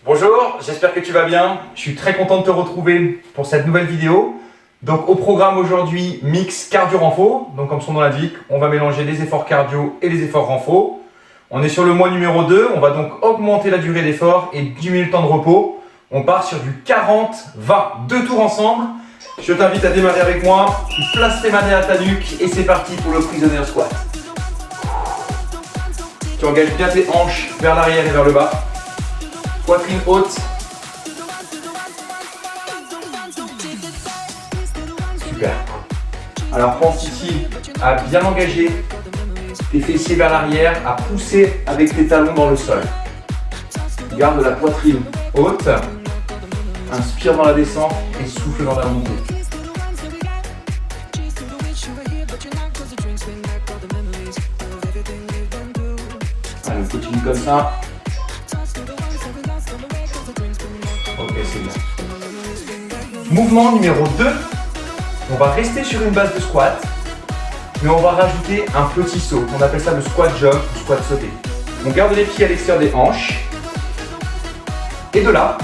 Bonjour, j'espère que tu vas bien. Je suis très content de te retrouver pour cette nouvelle vidéo. Donc au programme aujourd'hui, mix cardio-renfo. Donc comme son nom l'indique, on va mélanger les efforts cardio et les efforts renfo. On est sur le mois numéro 2, on va donc augmenter la durée d'effort et diminuer le temps de repos. On part sur du 40-20, 2 tours ensemble. Je t'invite à démarrer avec moi. Tu places tes mains à ta nuque et c'est parti pour le prisoner squat. Tu engages bien tes hanches vers l'arrière et vers le bas. Poitrine haute. Super. Alors pense ici à bien engager tes fessiers vers l'arrière, à pousser avec tes talons dans le sol. Garde la poitrine haute. Inspire dans la descente et souffle dans la montée. Allez, on continue comme ça. Ok, c'est bien. Mouvement numéro 2. On va rester sur une base de squat, mais on va rajouter un petit saut. On appelle ça le squat jump ou squat sauté. On garde les pieds à l'extérieur des hanches. Et de là,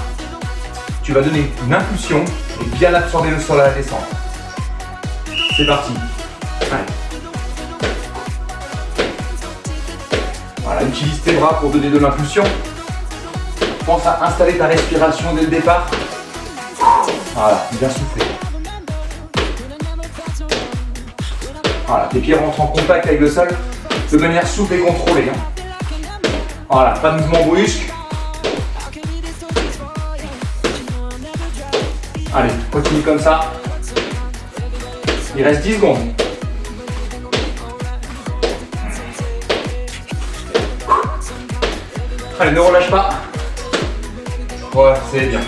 tu vas donner une impulsion et bien absorber le sol à la descente. C'est parti. Allez. Voilà, utilise tes bras pour donner de l'impulsion. Pense à installer ta respiration dès le départ. Voilà, bien souffler. Voilà, tes pieds rentrent en contact avec le sol de manière souple et contrôlée. Voilà, pas de mouvement brusque. Allez, continue comme ça. Il reste 10 secondes. Allez, ne relâche pas. Ouais, c'est bien.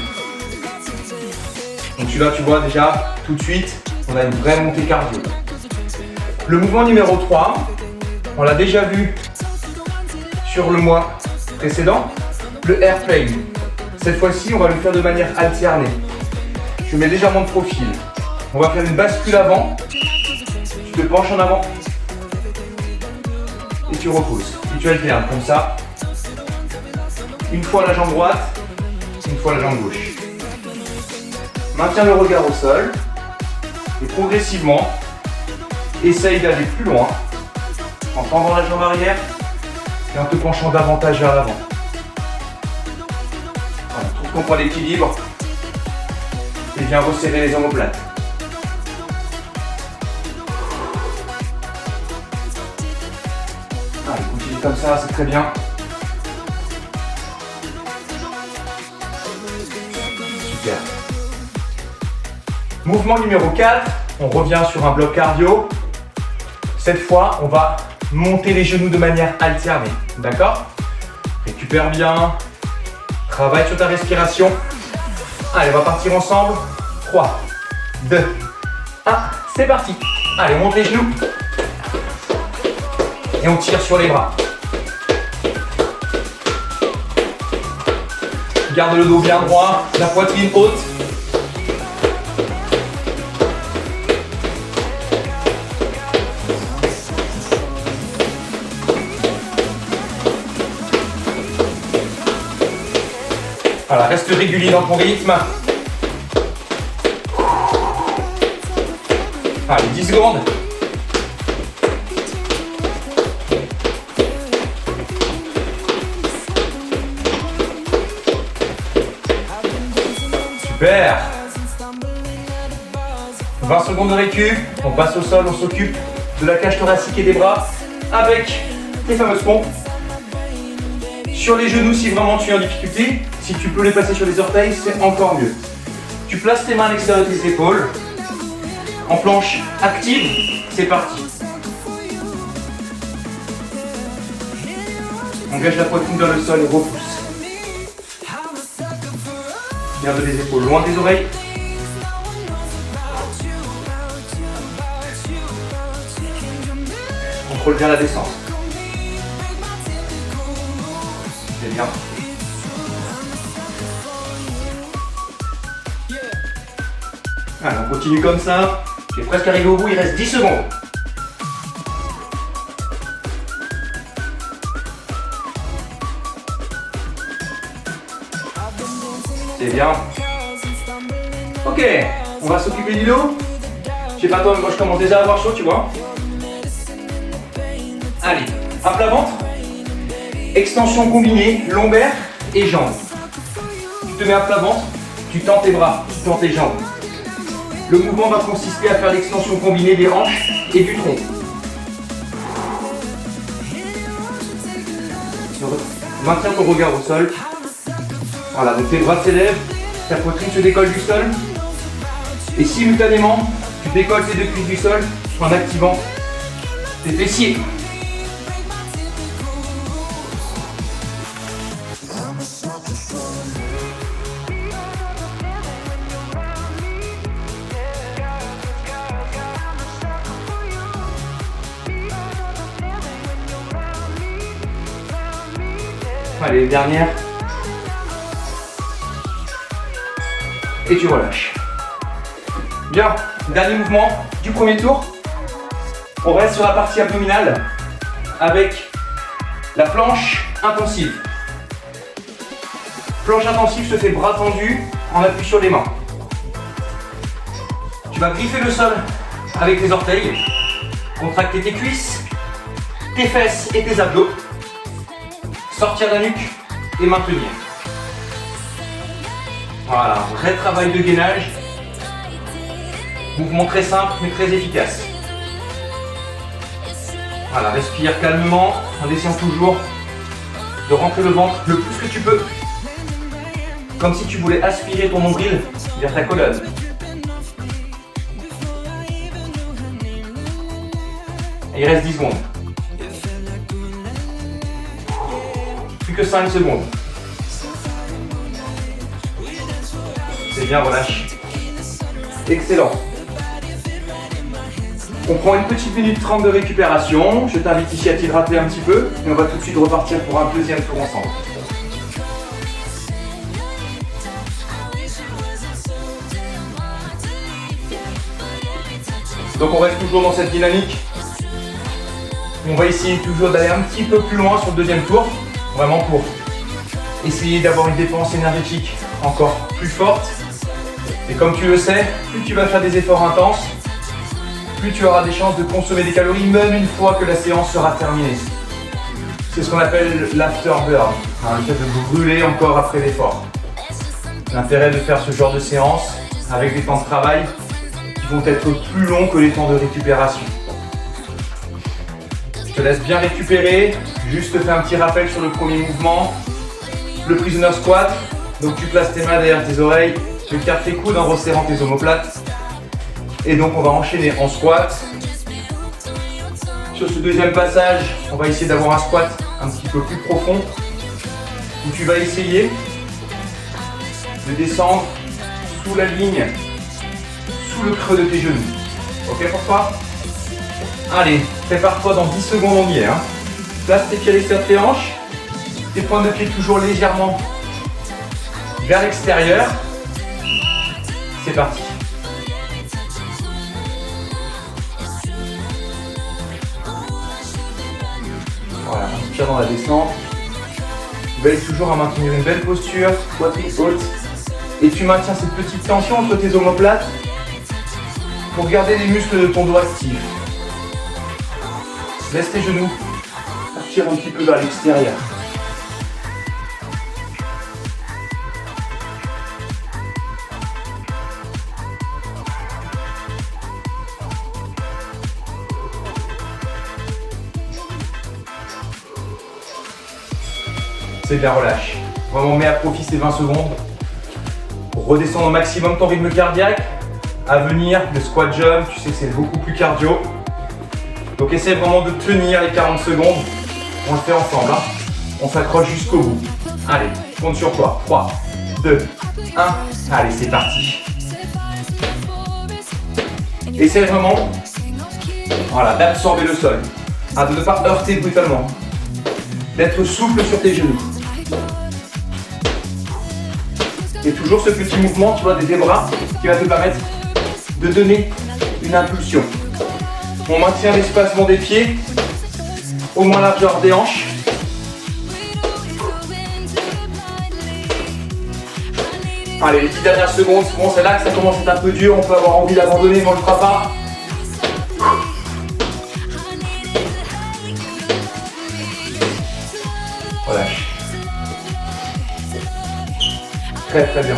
Donc celui-là, tu vois déjà, tout de suite, on a une vraie montée cardio. Le mouvement numéro 3, on l'a déjà vu sur le mois précédent, le airplane. Cette fois-ci, on va le faire de manière alternée. Je mets légèrement de profil. On va faire une bascule avant. Tu te penches en avant. Et tu reposes. Et tu alternes comme ça. Une fois la jambe droite, une fois la jambe gauche. Maintiens le regard au sol. Et progressivement, essaye d'aller plus loin. En tendant la jambe arrière et en te penchant davantage vers l'avant. Voilà, trouve ton point d'équilibre. Et viens resserrer les omoplates. Allez, continue comme ça, c'est très bien. Super. Mouvement numéro 4, on revient sur un bloc cardio. Cette fois, on va monter les genoux de manière alternée. D'accord? Récupère bien. Travaille sur ta respiration. Allez, on va partir ensemble. 3, 2, 1, c'est parti. Allez, on monte les genoux. Et on tire sur les bras. Garde le dos bien droit, la poitrine haute. Voilà, reste régulier dans ton rythme. Allez, 10 secondes. Super. 20 secondes de récup. On passe au sol, on s'occupe de la cage thoracique et des bras avec les fameuses pompes. Sur les genoux, si vraiment tu es en difficulté, si tu peux les passer sur les orteils, c'est encore mieux. Tu places tes mains à l'extérieur de tes épaules. En planche active, c'est parti. Engage la poitrine vers le sol et repousse. Garde les épaules loin des oreilles. Contrôle bien la descente. C'est bien. Allez, on continue comme ça. Tu es presque arrivé au bout, il reste 10 secondes. C'est bien. Ok, on va s'occuper du dos. Je sais pas toi, mais moi je commence déjà à avoir chaud, tu vois. Allez, à plat ventre. Extension combinée, lombaire et jambes. Tu te mets à plat ventre, tu tends tes bras, tu tends tes jambes. Le mouvement va consister à faire l'extension combinée des hanches et du tronc. Maintiens ton regard au sol. Voilà, donc tes bras s'élèvent, ta poitrine se décolle du sol. Et simultanément, tu décolles tes deux cuisses du sol en activant tes fessiers. Allez, dernière. Et tu relâches. Bien, dernier mouvement du premier tour. On reste sur la partie abdominale avec la planche intensive. Planche intensive se fait bras tendus en appui sur les mains. Tu vas griffer le sol avec tes orteils, contracter tes cuisses, tes fesses et tes abdos. Sortir la nuque et maintenir. Voilà, vrai travail de gainage. Mouvement très simple mais très efficace. Voilà, respire calmement en essayant toujours de rentrer le ventre le plus que tu peux. Comme si tu voulais aspirer ton nombril vers ta colonne. Et il reste 10 secondes. Plus que 5 secondes. C'est bien, relâche. Excellent. On prend une petite minute 30 de récupération. Je t'invite ici à t'hydrater un petit peu. Et on va tout de suite repartir pour un deuxième tour ensemble. Donc on reste toujours dans cette dynamique. On va essayer toujours d'aller un petit peu plus loin sur le deuxième tour. Vraiment pour essayer d'avoir une dépense énergétique encore plus forte. Et comme tu le sais, plus tu vas faire des efforts intenses, plus tu auras des chances de consommer des calories même une fois que la séance sera terminée. C'est ce qu'on appelle l'afterburn, le fait de brûler encore après l'effort. L'intérêt de faire ce genre de séance avec des temps de travail qui vont être plus longs que les temps de récupération. Je te laisse bien récupérer, juste te fais un petit rappel sur le premier mouvement, le prisoner squat. Donc tu places tes mains derrière tes oreilles, tu écartes tes coudes en resserrant tes omoplates. Et donc on va enchaîner en squat. Sur ce deuxième passage, on va essayer d'avoir un squat un petit peu plus profond, où tu vas essayer de descendre sous la ligne, sous le creux de tes genoux. Ok pour toi? Allez, prépare-toi, dans 10 secondes on y est. Place tes pieds à l'extérieur de tes hanches, tes pointes de pied toujours légèrement vers l'extérieur. C'est parti. Voilà, inspire dans la descente. Veille toujours à maintenir une belle posture, poitrine haute. Et tu maintiens cette petite tension entre tes omoplates pour garder les muscles de ton dos actifs. Laisse tes genoux partir un petit peu vers l'extérieur. C'est bien, relâche. Vraiment, mets à profit ces 20 secondes. Redescends au maximum ton rythme cardiaque. À venir, le squat jump, tu sais que c'est beaucoup plus cardio. Donc essaie vraiment de tenir les 40 secondes. On le fait ensemble. On s'accroche jusqu'au bout. Allez, je compte sur toi. 3, 2, 1. Allez, c'est parti. Essaie vraiment d'absorber le sol. De ne pas heurter brutalement. D'être souple sur tes genoux. Et toujours ce petit mouvement, tu vois, des bras qui va te permettre de donner une impulsion. On maintient l'espacement des pieds au moins largeur des hanches. Allez, les 10 dernières secondes, bon, c'est là que ça commence à être un peu dur, on peut avoir envie d'abandonner, mais on ne le fera pas. Relâche. Très très bien.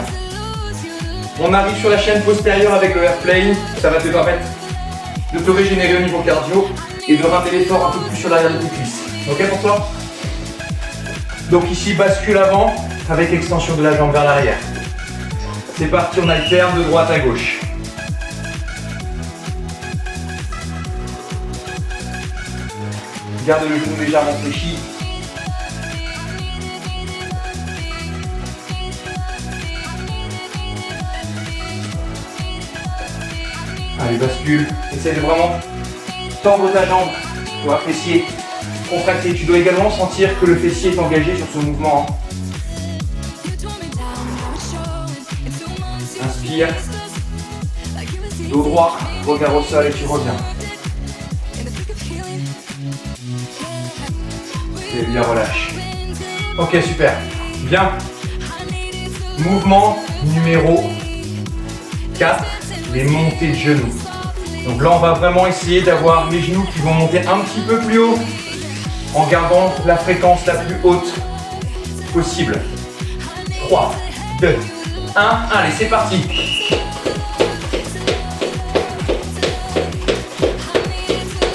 On arrive sur la chaîne postérieure avec le airplane, ça va te permettre de te régénérer au niveau cardio et de ramener l'effort un peu plus sur l'arrière de tes cuisses. Ok pour toi? Donc ici, bascule avant avec extension de la jambe vers l'arrière. C'est parti, on alterne de droite à gauche. Garde le genou légèrement fléchi. Allez, bascule. Essaye de vraiment tendre ta jambe pour un fessier contracté. Tu dois également sentir que le fessier est engagé sur ce mouvement. Inspire. Dos droit, regard au sol et tu reviens. Et bien, relâche. Ok, super. Bien. Mouvement numéro 4, les montées de genoux. Donc là, on va vraiment essayer d'avoir les genoux qui vont monter un petit peu plus haut en gardant la fréquence la plus haute possible. 3, 2, 1. Allez, c'est parti.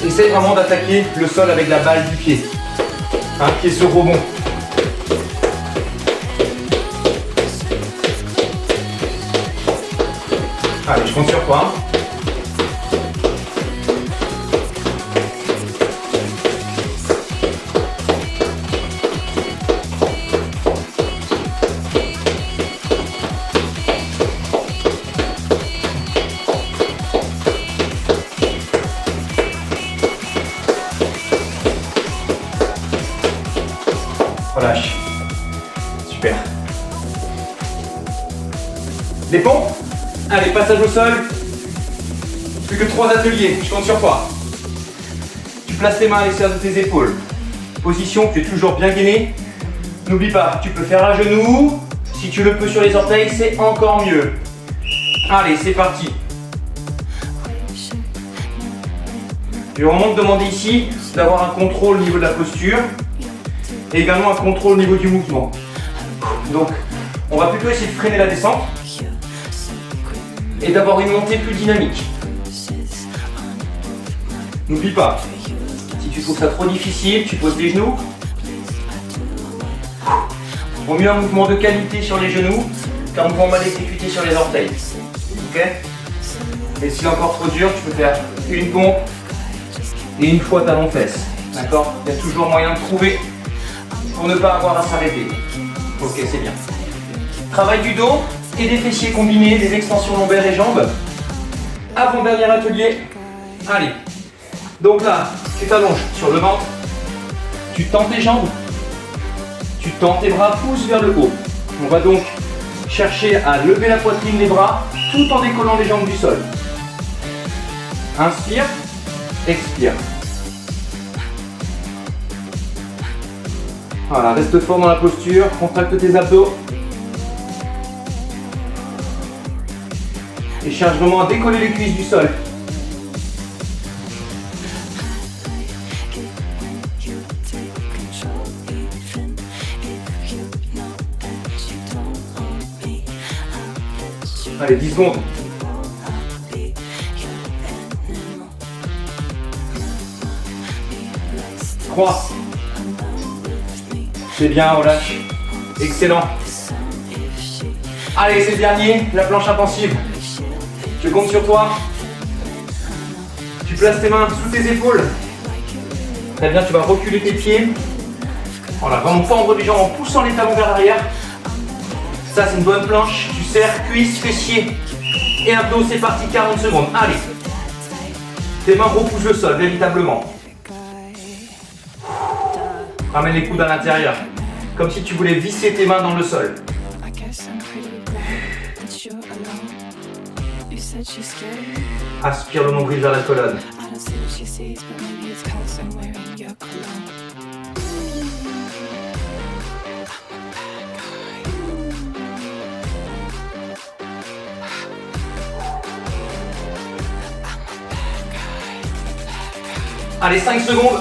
Essaye vraiment d'attaquer le sol avec la balle du pied. Un pied sur rebond. Allez, je compte sur toi. Relâche. Super. Les pompes. Allez, passage au sol. Plus que 3 ateliers. Je compte sur toi. Tu places tes mains à l'extérieur de tes épaules. Position, tu es toujours bien gainé. N'oublie pas, tu peux faire à genoux. Si tu le peux sur les orteils, c'est encore mieux. Allez, c'est parti. Je vais vraiment te demander ici d'avoir un contrôle au niveau de la posture. Et également un contrôle au niveau du mouvement. Donc, on va plutôt essayer de freiner la descente et d'avoir une montée plus dynamique. N'oublie pas, si tu trouves ça trop difficile, tu poses les genoux. Vaut mieux un mouvement de qualité sur les genoux qu'un mouvement mal exécuté sur les orteils. Ok? Et si c'est encore trop dur, tu peux faire une pompe et une fois talon-fesse. D'accord? Il y a toujours moyen de trouver pour ne pas avoir à s'arrêter. Ok, c'est bien. Travail du dos et des fessiers combinés, des extensions lombaires et jambes. Avant-dernier atelier. Allez. Donc là, tu t'allonges sur le ventre. Tu tends tes jambes. Tu tends tes bras, pousse vers le haut. On va donc chercher à lever la poitrine, les bras, tout en décollant les jambes du sol. Inspire. Expire. Voilà, reste fort dans la posture, contracte tes abdos. Et cherche vraiment à décoller les cuisses du sol. Allez, 10 secondes. Trois. C'est bien, relâche. Excellent. Allez, c'est le dernier, la planche intensive. Je compte sur toi. Tu places tes mains sous tes épaules. Très bien, tu vas reculer tes pieds. Voilà, vraiment tendre les jambes en poussant les talons vers l'arrière. Ça, c'est une bonne planche. Tu serres cuisses, fessiers et abdos. C'est parti, 40 secondes. Allez. Tes mains repoussent le sol, véritablement. Ramène les coudes à l'intérieur. Comme si tu voulais visser tes mains dans le sol. Aspire le nombril vers la colonne. Allez, 5 secondes.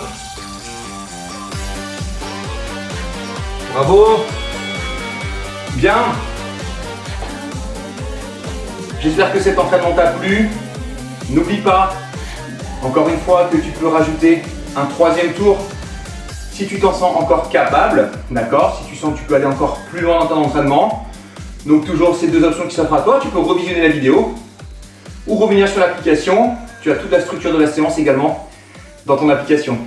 Bravo. Bien. J'espère que cet entraînement t'a plu. N'oublie pas, encore une fois, que tu peux rajouter un 3e tour si tu t'en sens encore capable, d'accord? Si tu sens que tu peux aller encore plus loin dans ton entraînement. Donc toujours ces 2 options qui s'offrent à toi. Tu peux revisionner la vidéo ou revenir sur l'application. Tu as toute la structure de la séance également dans ton application.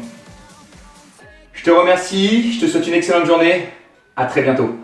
Je te remercie, je te souhaite une excellente journée. À très bientôt.